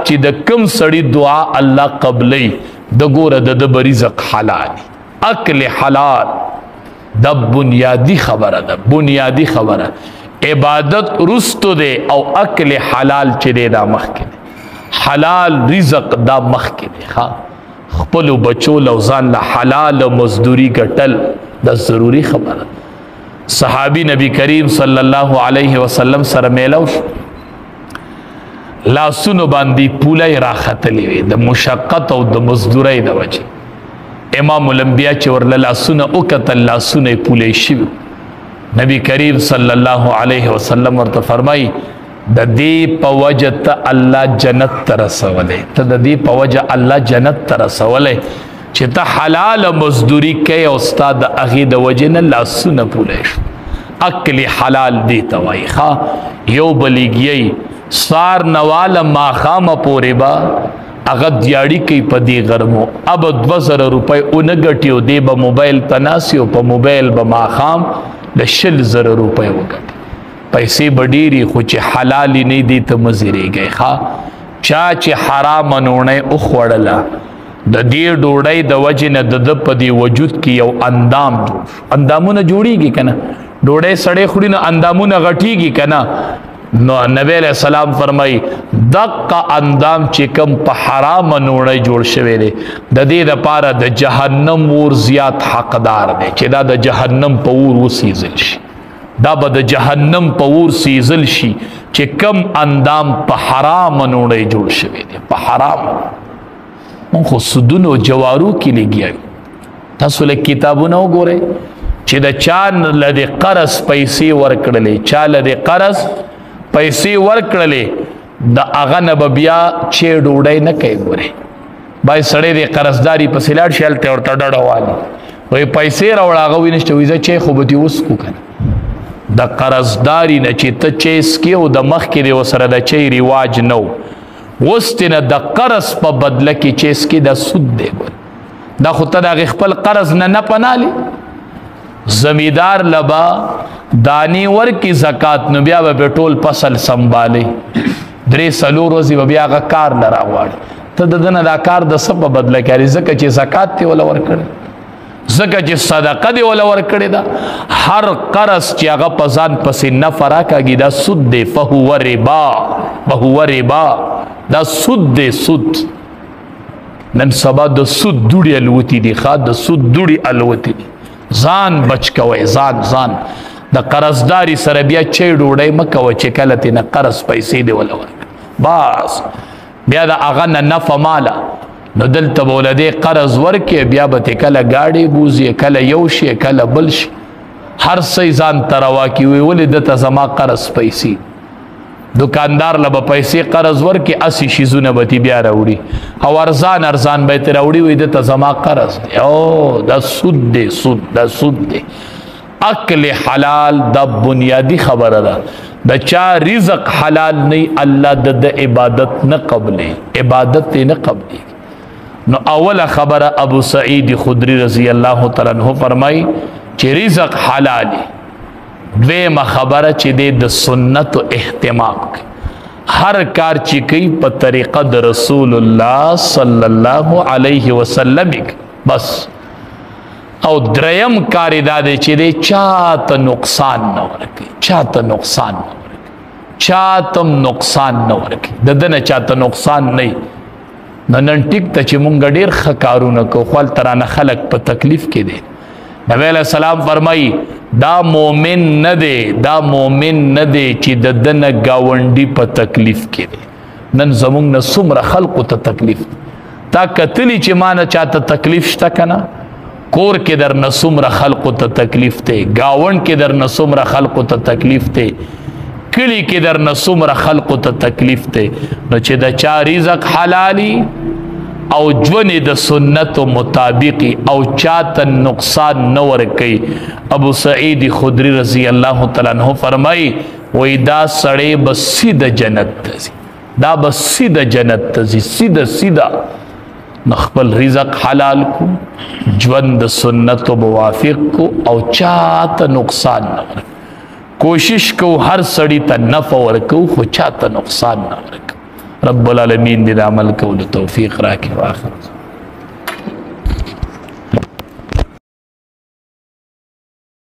چې د کم سړی دعا الله قبلی د ګوره د رزق حلال اکل حلال دا بنیادی خبره ده بنیادی خبره عبادت رستو ده او اکل حلال چې ده دا مخکې حلال رزق دا مخکې ده خپل بچو لوزان له حلال مزدوری ګټل دا ضروری خبره صحابی نبی کریم صلی الله علیه وسلم سره میلاو لاسونو باندې پولای راختلې وي د مشقت او د مزدورۍ د وجه امام الانبیاء چې ورله لاسونه وکتل لاسونه پولای شي نبی کریم صلی الله علیه وسلم ورته فرمای د دې په وجه ته الله جنت ته رسولې ته د دې په وجه الله جنت ته رسولې چې ته حلال مزدوری کوي او استاد هغې د وجې نه لاسونه پولای شو اکل حلال دی ته وایي ښه یو بلیږي سار نواله ماښامه پورې به هغه دیاړي کوي په دې غرمو اب 2000 روپۍ ونه ګټي او دی به موبایل ته ناستي او په موبایل به ماښام د 100,000 روپۍ وګټي پیسې به ډېرې خو چې حلالې نه دي ته مه زیرېږئ ښه چا چې حرامه نوڼۍ وخوړله د دې ډوډۍ د وجې نه د ده په دې وجود کې یو اندام جوړ شو اندامونه جوړېږي که نه ډوډۍ سړی خوري نو اندامونه غټېږي که نه نو نبی علیہ السلام فرمائی دقا اندام چې کم په حرام نوړی جوړ شوی دی د دې دپاره د جهنم اور زیات حقدار دی چې دا د جهنم په اور وسیزل شي دا به د جهنم په اور سیزل شي چې کم اندام په حرام نوړی جوړ شوی دی په حرام مونږ خو سودونو جوارو کې لګیا یو تاسو لږ کتابونه وګورئ چې د چا له د قرض پیسې ورکړلې چا له د قرض پیسې ورکړلې د هغه نه به بیا چې ډوډۍ نه کوي ګورې بای سړی د قرضداري پسې لاړ شي هلته ورته ډډه والي وایي پیسې راوړه هغه وایي نشته وایي زه چای خو به دې وڅکو که نه د قرضداري نه چې ته چای څکې او د مخکې دې ورسره د چای رواج نه و اوس دې نه د قرض په بدله کې چای څکې دا سود دی ګورې دا خو ته د هغې خپل قرض نه پنالې زمیدار لبا دانی ورکی زکات نو بیا به ټول فصل سنبالي 3-4 ورځې به بیا هغه کار نه راغواړي ته د ده نه دا کار د څه په بدله کوي ځکه چې زکات دې وله ورکړی ځکه چې صدقه دې وله ورکړې ده هر قرض چې هغه په ځان پسې نفع راکاږي دا سود دی فهو ربا دا سود دی سود نن سبا د سود دوړې الوتي دي ښه د سود دوړې الوتي دي ځان بچ کوئ ځان د قرضداري سره بیا چای ډوډۍ مه کوه چې کله ترې نه قرض پیسې دې وله ورکړه بس بیا د هغه نه نفع ماله نو دلته به له دې قرض ورکې بیا به ترې کله ګاډۍ بوځي کله یو شي کله بل شي هر څه ځان ته روا کړي وایي ولې دته زما قرض پیسې دکاندار له به پیسې قرض ورکې اسې شیزونه به ترې بیا راوړي او ارزان به یې ترې راوړي وایي دته زما قرض دی او دا سود دی دا سود دی اکل حلال دا بنیادی خبره ده د چا رزق حلال نه الله د عبادت نه قبلې عبادت نه قبلې نو اوله خبره ابو سعید خدری رضی الله تعالی عنہ فرمای چې رزق حلال دویمه خبره چې د سنت او اهتمام هر کار چې کوي په طریقه د رسول الله صلی الله علیه وسلم بس او دریم کار دا دی چې دی چاته نقصان نه ورکوي چاته نقصان نه ورکوي چاته نقصان نه ورکوي د ده نه چاته نقصان نه نو نن ټیک ته چې مونږ ډېر ښه کارونه کوو خو هلته رانه خلک په تکلیف کې دی نبی علیہ السلام فرمایي دا مومن نه دی چې د ده نه ګاونډي په تکلیف کې دی نن زمونږ نه څومره خلقو ته تکلیف تا کتلی چې ما نه چاته تکلیف شته که نه کور کې در نه څومره خلقو ته تکلیف دی گاونډ کې در نه څومره خلقو ته تکلیف دی کلی کې در نه څومره خلقو ته تکلیف دی نو چې د چا رزق حلالي او ژوند د سنت مطابقي او چاته نقصان نه ورکوي ابو سعید خدری رضی الله تعالی عنہ فرمایي وایي دا سړی به سیده جنت ته ځي دا به سیده جنت ته ځي سیده خپل رزق حلال کو ژوند د سنت موافق کو او چاته نقصان نه ورکوي کوشش کو هر سړی ته نفع ورکو خو چاته نقصان نه ورکو رب العالمین دې د عمل کولو توفیق راکړي. واخر